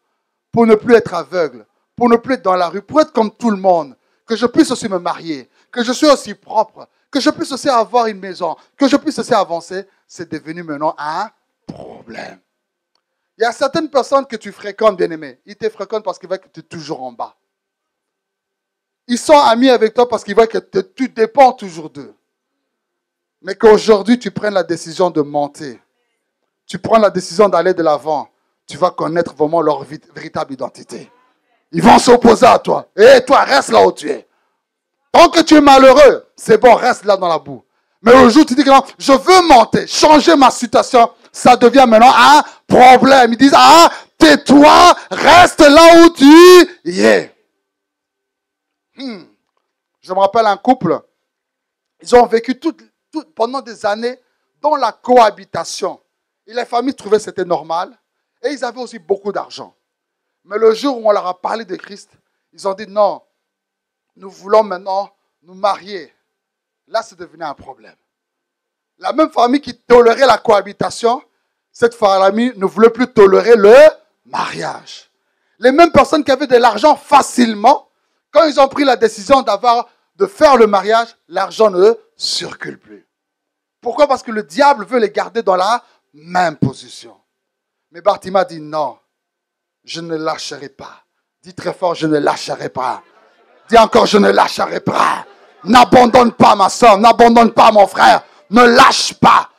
pour ne plus être aveugle, pour ne plus être dans la rue, pour être comme tout le monde, que je puisse aussi me marier, que je sois aussi propre, que je puisse aussi avoir une maison, que je puisse aussi avancer, c'est devenu maintenant un problème. Il y a certaines personnes que tu fréquentes, bien-aimé. Ils te fréquentent parce qu'ils voient que tu es toujours en bas. Ils sont amis avec toi parce qu'ils voient que tu dépends toujours d'eux. Mais qu'aujourd'hui, tu prennes la décision de monter. Tu prends la décision d'aller de l'avant. Tu vas connaître vraiment leur véritable identité. Ils vont s'opposer à toi. Et toi, reste là où tu es. Tant que tu es malheureux, c'est bon, reste là dans la boue. Mais le jour où tu dis que non, je veux monter, changer ma situation, ça devient maintenant un problème. Ils disent, ah, tais-toi, reste là où tu es. Je me rappelle un couple, ils ont vécu pendant des années dans la cohabitation. Et les familles trouvaient que c'était normal. Et ils avaient aussi beaucoup d'argent. Mais le jour où on leur a parlé de Christ, ils ont dit non, nous voulons maintenant nous marier. Là, c'est devenu un problème. La même famille qui tolérait la cohabitation, cette famille ne voulait plus tolérer le mariage. Les mêmes personnes qui avaient de l'argent facilement, quand ils ont pris la décision de faire le mariage, l'argent ne circule plus. Pourquoi? Parce que le diable veut les garder dans la même position. Mais Bartimée dit non, je ne lâcherai pas. Dis très fort, je ne lâcherai pas. Dis encore, je ne lâcherai pas. N'abandonne pas ma soeur, n'abandonne pas mon frère. Ne lâche pas.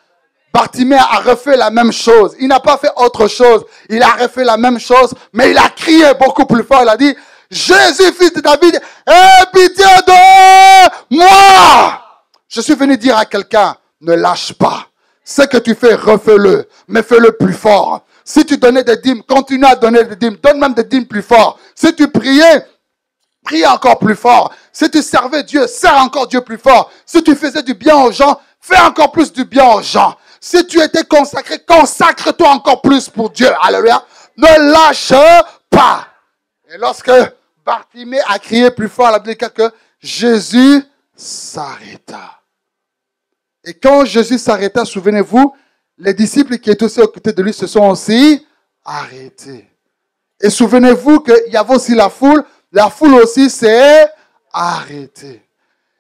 Bartimée a refait la même chose. Il n'a pas fait autre chose. Il a refait la même chose, mais il a crié beaucoup plus fort. Il a dit, Jésus, fils de David, aie pitié de moi. Je suis venu dire à quelqu'un, ne lâche pas. Ce que tu fais, refais-le, mais fais-le plus fort. Si tu donnais des dîmes, continue à donner des dîmes. Donne même des dîmes plus forts. Si tu priais, prie encore plus fort. Si tu servais Dieu, sers encore Dieu plus fort. Si tu faisais du bien aux gens, fais encore plus du bien aux gens. Si tu étais consacré, consacre-toi encore plus pour Dieu. Alléluia. Ne lâche pas. Et lorsque Bartimée a crié plus fort, la Bible dit que Jésus s'arrêta. Et quand Jésus s'arrêta, souvenez-vous, les disciples qui étaient aussi aux côtés de lui se sont aussi arrêtés. Et souvenez-vous qu'il y avait aussi la foule. La foule aussi s'est arrêtée.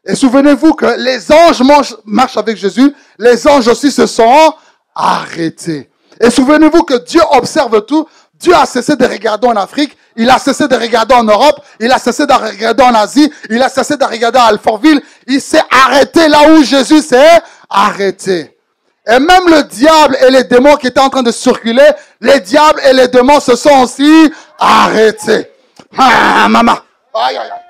Et souvenez-vous que les anges marchent avec Jésus. Les anges aussi se sont arrêtés. Et souvenez-vous que Dieu observe tout. Dieu a cessé de regarder en Afrique. Il a cessé de regarder en Europe. Il a cessé de regarder en Asie. Il a cessé de regarder à Alfortville. Il s'est arrêté là où Jésus s'est arrêté. Et même le diable et les démons qui étaient en train de circuler, les diables et les démons se sont aussi arrêtés. Ah, maman. Aïe, aïe, aïe.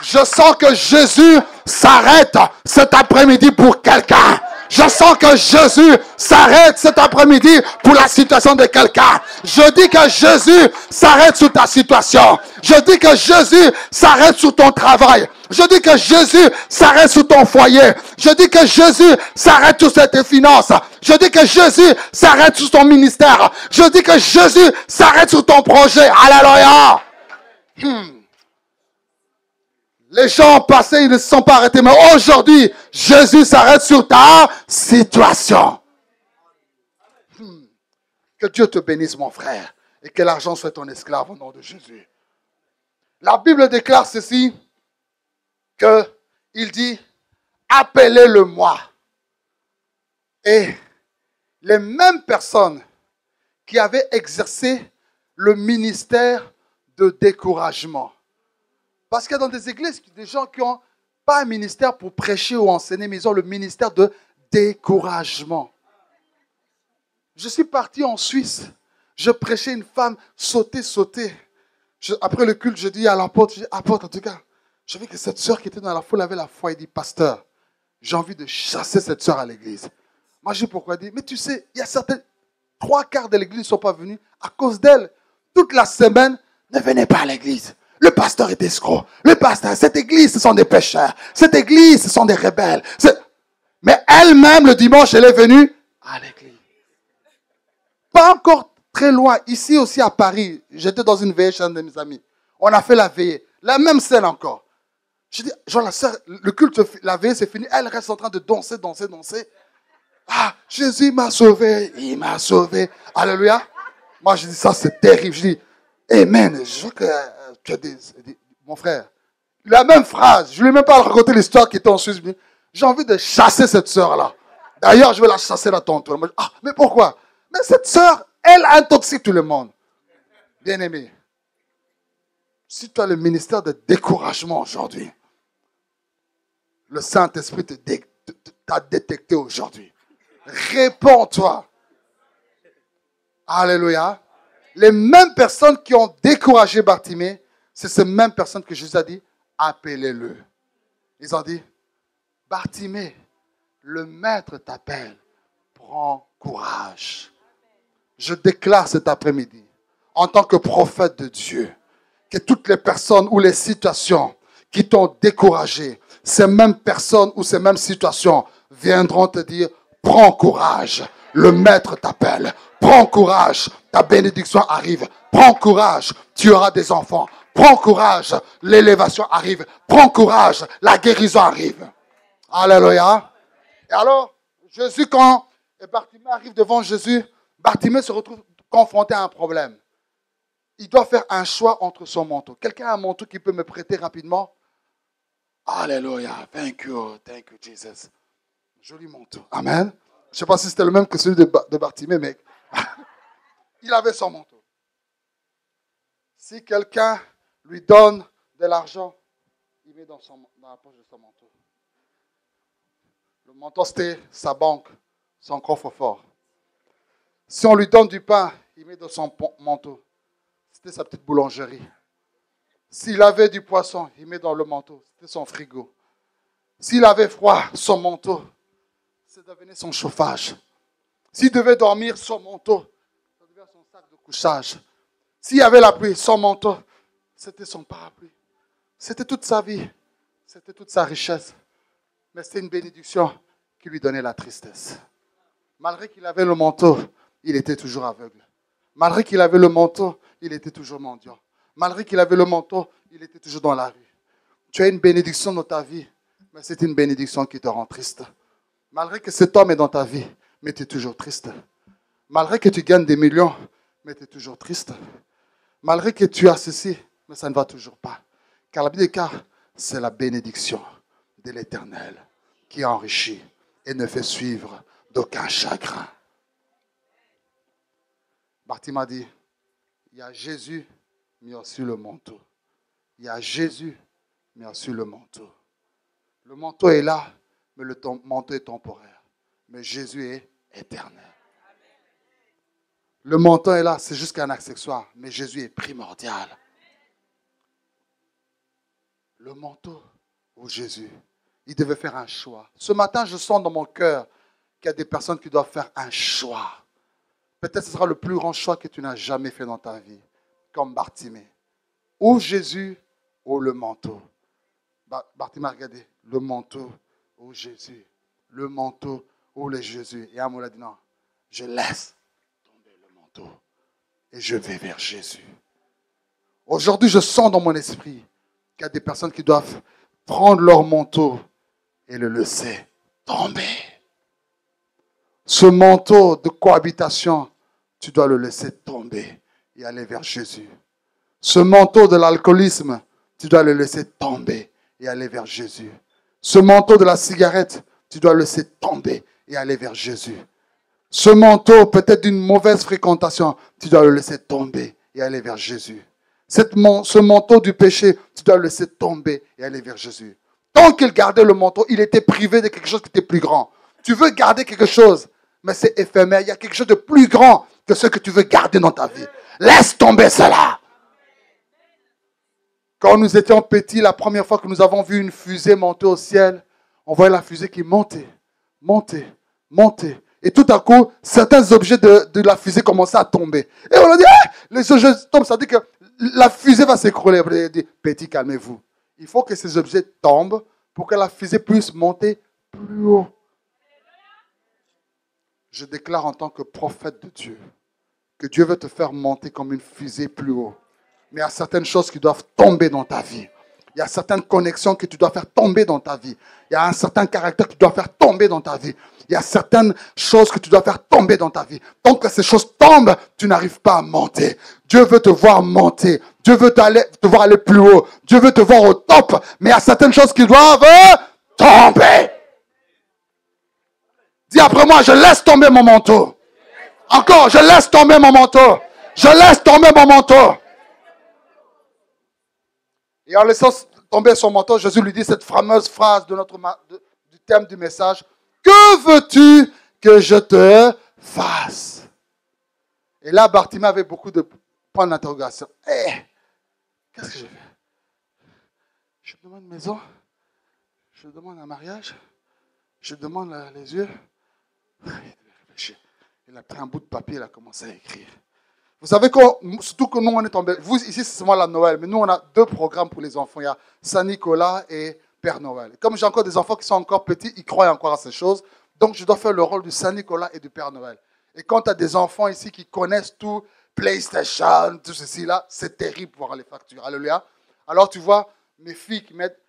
Je sens que Jésus s'arrête cet après-midi pour quelqu'un. Je sens que Jésus s'arrête cet après-midi pour la situation de quelqu'un. Je dis que Jésus s'arrête sur ta situation. Je dis que Jésus s'arrête sur ton travail. Je dis que Jésus s'arrête sur ton foyer. Je dis que Jésus s'arrête sur tes finances. Je dis que Jésus s'arrête sur ton ministère. Je dis que Jésus s'arrête sur ton projet. Alléluia. Les gens passés, ils ne se sont pas arrêtés. Mais aujourd'hui, Jésus s'arrête sur ta situation. Que Dieu te bénisse, mon frère. Et que l'argent soit ton esclave au nom de Jésus. La Bible déclare ceci. Il dit, appelez-le-moi. Et les mêmes personnes qui avaient exercé le ministère de découragement. Parce qu'il y a dans des églises des gens qui n'ont pas un ministère pour prêcher ou enseigner, mais ils ont le ministère de découragement. Je suis parti en Suisse. Je prêchais une femme sauter. Après le culte, je dis à l'apôtre, apôtre, en tout cas, je vu que cette sœur qui était dans la foule avait la foi. Il dit, pasteur, j'ai envie de chasser cette sœur à l'église. Moi, je dis pourquoi? Il dit, mais tu sais, il y a certaines, 3/4 de l'église ne sont pas venus à cause d'elle. Toute la semaine, ne venez pas à l'église. Le pasteur est escroc. Le pasteur, cette église, ce sont des pécheurs. Cette église, ce sont des rebelles. Mais elle-même, le dimanche, elle est venue à l'église. Pas encore très loin, ici aussi à Paris, j'étais dans une veillée chez un de mes amis. On a fait la veillée. La même scène encore. Je dis, genre la sœur, le culte, la veillée c'est fini. Elle reste en train de danser, danser, danser. Ah, Jésus m'a sauvé. Il m'a sauvé. Alléluia. Moi, je dis, ça c'est terrible. Je dis, Amen. Je veux que tu as mon frère. La même phrase. Je ne lui ai même pas raconté l'histoire qui était en Suisse. J'ai envie de chasser cette sœur-là. D'ailleurs, je vais la chasser là tantôt. Ah, mais pourquoi? Mais cette sœur, elle intoxique tout le monde. Bien-aimé, si tu as le ministère de découragement aujourd'hui, le Saint-Esprit t'a détecté aujourd'hui. Réponds-toi. Alléluia. Les mêmes personnes qui ont découragé Bartimée, c'est ces mêmes personnes que Jésus a dit, appelez-le. Ils ont dit, Bartimée, le maître t'appelle. Prends courage. Je déclare cet après-midi, en tant que prophète de Dieu, que toutes les personnes ou les situations qui t'ont découragé, ces mêmes personnes ou ces mêmes situations viendront te dire, prends courage, le maître t'appelle. Prends courage, ta bénédiction arrive. Prends courage, tu auras des enfants. Prends courage, l'élévation arrive. Prends courage, la guérison arrive. Alléluia. Et alors, Jésus, quand Bartimée arrive devant Jésus, Bartimée se retrouve confronté à un problème. Il doit faire un choix entre son manteau. Quelqu'un a un manteau qui peut me prêter rapidement? Alléluia. Thank you, Jesus. Joli manteau. Amen. Je ne sais pas si c'était le même que celui de Bartimée, mais il avait son manteau. Si quelqu'un lui donne de l'argent, il met dans la poche de son manteau. Le manteau, c'était sa banque, son coffre-fort. Si on lui donne du pain, il met dans son manteau. C'était sa petite boulangerie. S'il avait du poisson, il met dans le manteau. C'était son frigo. S'il avait froid, son manteau, ça devenait son chauffage. S'il devait dormir, son manteau, ça devenait son sac de couchage. S'il y avait la pluie, son manteau, c'était son parapluie. C'était toute sa vie. C'était toute sa richesse. Mais c'était une bénédiction qui lui donnait la tristesse. Malgré qu'il avait le manteau, il était toujours aveugle. Malgré qu'il avait le manteau, il était toujours mendiant. Malgré qu'il avait le manteau, il était toujours dans la rue. Tu as une bénédiction dans ta vie, mais c'est une bénédiction qui te rend triste. Malgré que cet homme est dans ta vie, mais tu es toujours triste. Malgré que tu gagnes des millions, mais tu es toujours triste. Malgré que tu as ceci, mais ça ne va toujours pas. Car la Bible déclare, c'est la bénédiction de l'Éternel qui enrichit et ne fait suivre d'aucun chagrin. Bartimée a dit, il y a Jésus, mais aussi le manteau. Il y a Jésus, mais aussi le manteau. Le manteau est là, mais le manteau est temporaire. Mais Jésus est éternel. Le manteau est là, c'est juste qu'un accessoire, mais Jésus est primordial. Le manteau ou Jésus, il devait faire un choix. Ce matin, je sens dans mon cœur qu'il y a des personnes qui doivent faire un choix. Peut-être que ce sera le plus grand choix que tu n'as jamais fait dans ta vie, comme Bartimée. Ou Jésus, ou le manteau. Bartimée a regardé, le manteau ou Jésus. Le manteau ou le Jésus. Et Amour a dit non, je laisse tomber le manteau et je vais vers Jésus. Aujourd'hui, je sens dans mon esprit qu'il y a des personnes qui doivent prendre leur manteau et le laisser tomber. Ce manteau de cohabitation, tu dois le laisser tomber et aller vers Jésus. Ce manteau de l'alcoolisme, tu dois le laisser tomber et aller vers Jésus. Ce manteau de la cigarette, tu dois le laisser tomber et aller vers Jésus. Ce manteau peut-être d'une mauvaise fréquentation, tu dois le laisser tomber et aller vers Jésus. Ce manteau du péché, tu dois le laisser tomber et aller vers Jésus. Tant qu'il gardait le manteau, il était privé de quelque chose qui était plus grand. Tu veux garder quelque chose, mais c'est éphémère. Il y a quelque chose de plus grand que ce que tu veux garder dans ta vie. Laisse tomber cela. Quand nous étions petits, la première fois que nous avons vu une fusée monter au ciel, on voyait la fusée qui montait, montait, montait. Et tout à coup, certains objets de la fusée commençaient à tomber. Et on a dit, ah, les objets tombent, ça veut dire que la fusée va s'écrouler. On a dit, petit, calmez-vous. Il faut que ces objets tombent pour que la fusée puisse monter plus haut. Je déclare en tant que prophète de Dieu que Dieu veut te faire monter comme une fusée plus haut. Mais il y a certaines choses qui doivent tomber dans ta vie. Il y a certaines connexions que tu dois faire tomber dans ta vie. Il y a un certain caractère que tu dois faire tomber dans ta vie. Il y a certaines choses que tu dois faire tomber dans ta vie. Tant que ces choses tombent, tu n'arrives pas à monter. Dieu veut te voir monter. Dieu veut te voir aller plus haut. Dieu veut te voir au top. Mais il y a certaines choses qui doivent tomber. Dis après moi, je laisse tomber mon manteau. Encore, je laisse tomber mon manteau. Je laisse tomber mon manteau. Et en laissant tomber son manteau, Jésus lui dit cette fameuse phrase du thème du message. Que veux-tu que je te fasse? Et là, Bartimée avait beaucoup de points d'interrogation. Qu'est-ce que je fais? Je demande une maison. Je demande un mariage. Je demande les yeux. Il a pris un bout de papier, il a commencé à écrire. Vous savez, surtout que nous, on est tombé. Vous, ici, c'est seulement la Noël, mais nous, on a 2 programmes pour les enfants. Il y a Saint-Nicolas et Père Noël. Et comme j'ai encore des enfants qui sont encore petits, ils croient encore à ces choses. Donc, je dois faire le rôle du Saint-Nicolas et du Père Noël. Et quand tu as des enfants ici qui connaissent tout, PlayStation, tout ceci là, c'est terrible pour voir les factures. Alléluia. Alors, tu vois, mes filles qui mettent,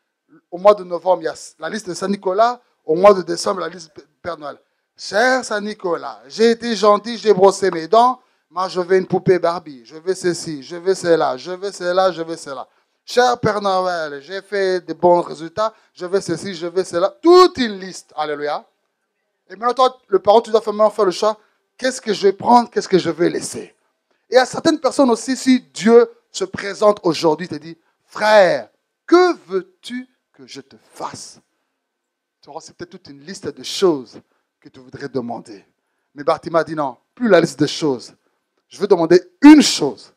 au mois de novembre, il y a la liste de Saint-Nicolas. Au mois de décembre, la liste de Père Noël. Cher Saint-Nicolas, j'ai été gentil, j'ai brossé mes dents. Moi, je veux une poupée Barbie. Je veux ceci, je veux cela, je veux cela, je veux cela. Cher Père Noël, j'ai fait de bons résultats. Je veux ceci, je veux cela. Toute une liste. Alléluia. Et maintenant, toi, le parent, tu dois maintenant faire le choix. Qu'est-ce que je vais prendre? Qu'est-ce que je vais laisser? Et à certaines personnes aussi, si Dieu se présente aujourd'hui, te dit, frère, que veux-tu que je te fasse? Tu auras peut-être toute une liste de choses que tu voudrais demander. Mais Bartimée a dit non, plus la liste de choses. Je veux demander une chose,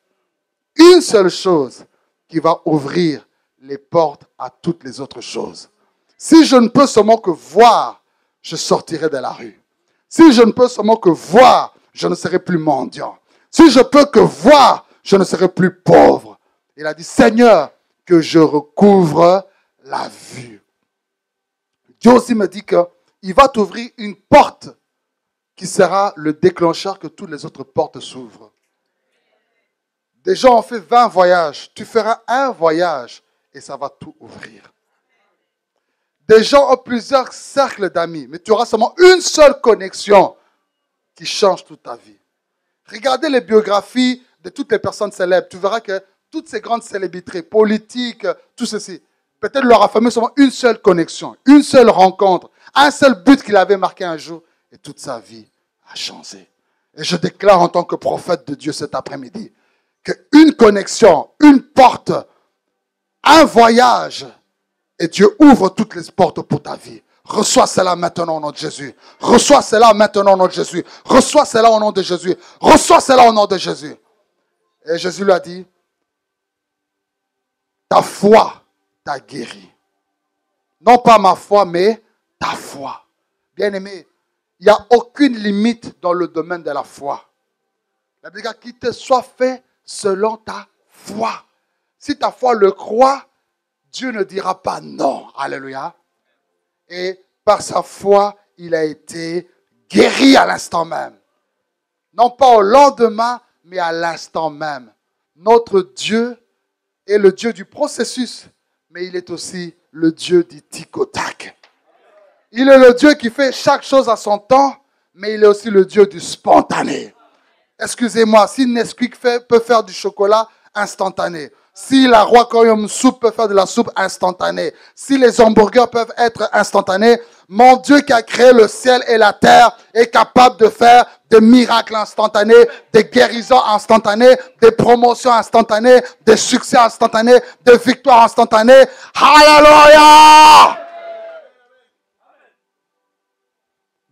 une seule chose qui va ouvrir les portes à toutes les autres choses. Si je ne peux seulement que voir, je sortirai de la rue. Si je ne peux seulement que voir, je ne serai plus mendiant. Si je peux que voir, je ne serai plus pauvre. Il a dit, Seigneur, que je recouvre la vue. Dieu aussi me dit qu'il va t'ouvrir une porte qui sera le déclencheur que toutes les autres portes s'ouvrent. Des gens ont fait 20 voyages. Tu feras un voyage et ça va tout ouvrir. Des gens ont plusieurs cercles d'amis, mais tu auras seulement une seule connexion qui change toute ta vie. Regardez les biographies de toutes les personnes célèbres. Tu verras que toutes ces grandes célébrités politiques, tout ceci, peut-être leur a fallu seulement une seule connexion, une seule rencontre, un seul but qu'il avait marqué un jour et toute sa vie a changé. Et je déclare en tant que prophète de Dieu cet après-midi qu'une connexion, une porte, un voyage, et Dieu ouvre toutes les portes pour ta vie. Reçois cela maintenant au nom de Jésus. Reçois cela maintenant au nom de Jésus. Reçois cela au nom de Jésus. Reçois cela au nom de Jésus. Et Jésus lui a dit, ta foi t'a guéri. Non pas ma foi, mais ta foi. Bien-aimé, il n'y a aucune limite dans le domaine de la foi. La Bible dit qu'il te soit fait selon ta foi. Si ta foi le croit, Dieu ne dira pas non. Alléluia. Et par sa foi, il a été guéri à l'instant même. Non pas au lendemain, mais à l'instant même. Notre Dieu est le Dieu du processus, mais il est aussi le Dieu du tic-au-tac. Il est le Dieu qui fait chaque chose à son temps, mais il est aussi le Dieu du spontané. Excusez-moi, si Nesquik peut faire du chocolat instantané, si la Royaume soupe peut faire de la soupe instantanée, si les hamburgers peuvent être instantanés, mon Dieu qui a créé le ciel et la terre est capable de faire des miracles instantanés, des guérisons instantanées, des promotions instantanées, des succès instantanés, des victoires instantanées. Alléluia!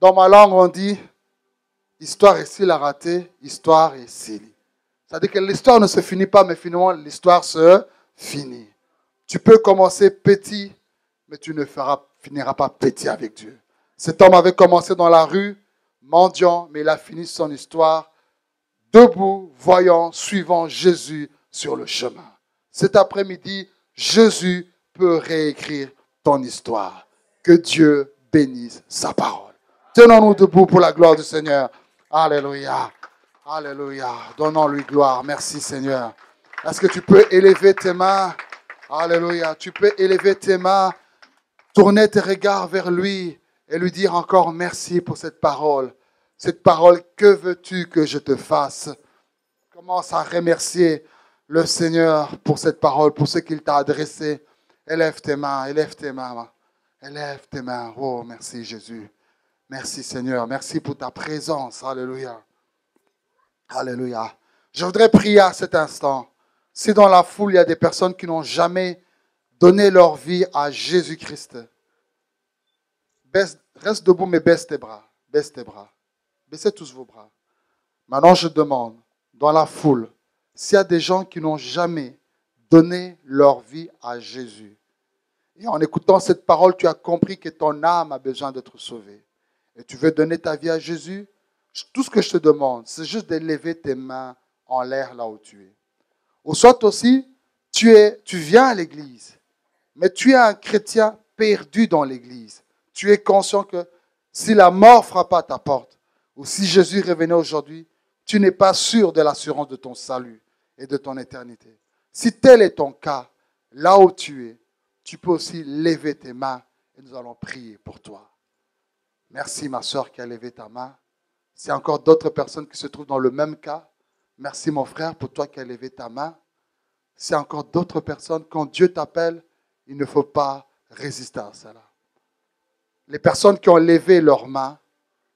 Dans ma langue, on dit, histoire ici la ratée, histoire ici. C'est-à-dire que l'histoire ne se finit pas, mais finalement, l'histoire se finit. Tu peux commencer petit, mais tu ne finiras pas petit avec Dieu. Cet homme avait commencé dans la rue, mendiant, mais il a fini son histoire debout, voyant, suivant Jésus sur le chemin. Cet après-midi, Jésus peut réécrire ton histoire. Que Dieu bénisse sa parole. Tenons-nous debout pour la gloire du Seigneur. Alléluia. Alléluia. Donnons-lui gloire. Merci Seigneur. Est-ce que tu peux élever tes mains? Alléluia. Tu peux élever tes mains, tourner tes regards vers lui et lui dire encore merci pour cette parole. Cette parole, que veux-tu que je te fasse? Commence à remercier le Seigneur pour cette parole, pour ce qu'il t'a adressé. Élève tes mains, élève tes mains. Élève tes mains. Oh, merci Jésus. Merci Seigneur. Merci pour ta présence. Alléluia. Alléluia. Je voudrais prier à cet instant. Si dans la foule, il y a des personnes qui n'ont jamais donné leur vie à Jésus-Christ, reste debout, mais baisse tes bras. Baisse tes bras. Baissez tous vos bras. Maintenant, je demande, dans la foule, s'il y a des gens qui n'ont jamais donné leur vie à Jésus, et en écoutant cette parole, tu as compris que ton âme a besoin d'être sauvée, et tu veux donner ta vie à Jésus, tout ce que je te demande, c'est juste de lever tes mains en l'air là où tu es. Ou soit aussi, tu viens à l'église, mais tu es un chrétien perdu dans l'église. Tu es conscient que si la mort frappe à ta porte, ou si Jésus revenait aujourd'hui, tu n'es pas sûr de l'assurance de ton salut et de ton éternité. Si tel est ton cas, là où tu es, tu peux aussi lever tes mains et nous allons prier pour toi. Merci ma soeur qui a levé ta main. S'il y a encore d'autres personnes qui se trouvent dans le même cas, merci mon frère pour toi qui as levé ta main. S'il y a encore d'autres personnes, quand Dieu t'appelle, il ne faut pas résister à cela. Les personnes qui ont levé leurs mains,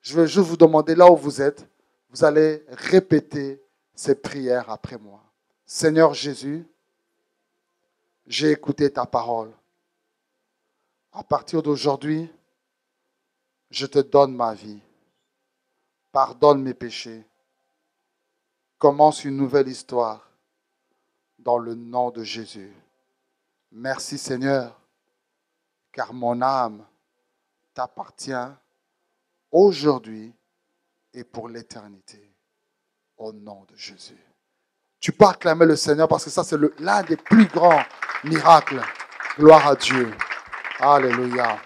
je veux juste vous demander là où vous êtes, vous allez répéter ces prières après moi. Seigneur Jésus, j'ai écouté ta parole. À partir d'aujourd'hui, je te donne ma vie. Pardonne mes péchés. Commence une nouvelle histoire dans le nom de Jésus. Merci Seigneur, car mon âme t'appartient aujourd'hui et pour l'éternité. Au nom de Jésus. Tu peux acclamer le Seigneur parce que ça c'est l'un des plus grands miracles. Gloire à Dieu. Alléluia.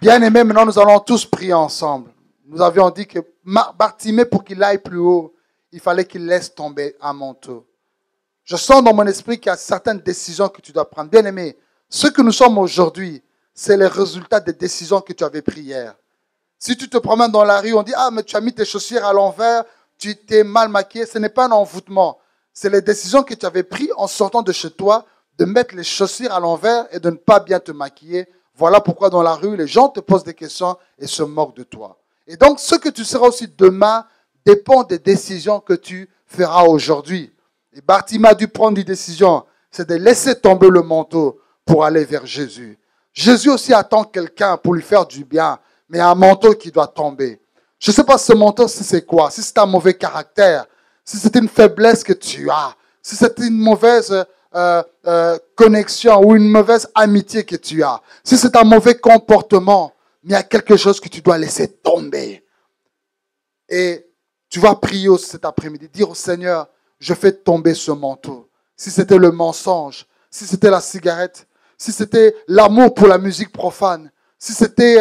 Bien-aimés, maintenant nous allons tous prier ensemble. Nous avions dit que Bartimée, pour qu'il aille plus haut, il fallait qu'il laisse tomber un manteau. Je sens dans mon esprit qu'il y a certaines décisions que tu dois prendre. Bien-aimés, ce que nous sommes aujourd'hui, c'est le résultat des décisions que tu avais prises hier. Si tu te promènes dans la rue, on dit « Ah, mais tu as mis tes chaussures à l'envers, tu t'es mal maquillé. » Ce n'est pas un envoûtement. C'est les décisions que tu avais prises en sortant de chez toi, de mettre les chaussures à l'envers et de ne pas bien te maquiller. Voilà pourquoi dans la rue, les gens te posent des questions et se moquent de toi. Et donc, ce que tu seras aussi demain dépend des décisions que tu feras aujourd'hui. Et Bartimée a dû prendre une décision, c'est de laisser tomber le manteau pour aller vers Jésus. Jésus aussi attend quelqu'un pour lui faire du bien, mais il y a un manteau qui doit tomber. Je ne sais pas ce manteau, si c'est quoi, si c'est un mauvais caractère, si c'est une faiblesse que tu as, si c'est une mauvaise connexion ou une mauvaise amitié que tu as, si c'est un mauvais comportement, mais il y a quelque chose que tu dois laisser tomber. Et tu vas prier cet après-midi, dire au Seigneur, je fais tomber ce manteau. Si c'était le mensonge, si c'était la cigarette, si c'était l'amour pour la musique profane, si c'était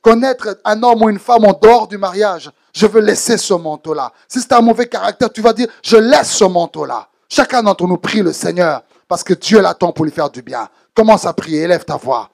connaître un homme ou une femme en dehors du mariage, je veux laisser ce manteau-là. Si c'est un mauvais caractère, tu vas dire, je laisse ce manteau-là. Chacun d'entre nous prie le Seigneur parce que Dieu l'attend pour lui faire du bien. Commence à prier, élève ta voix.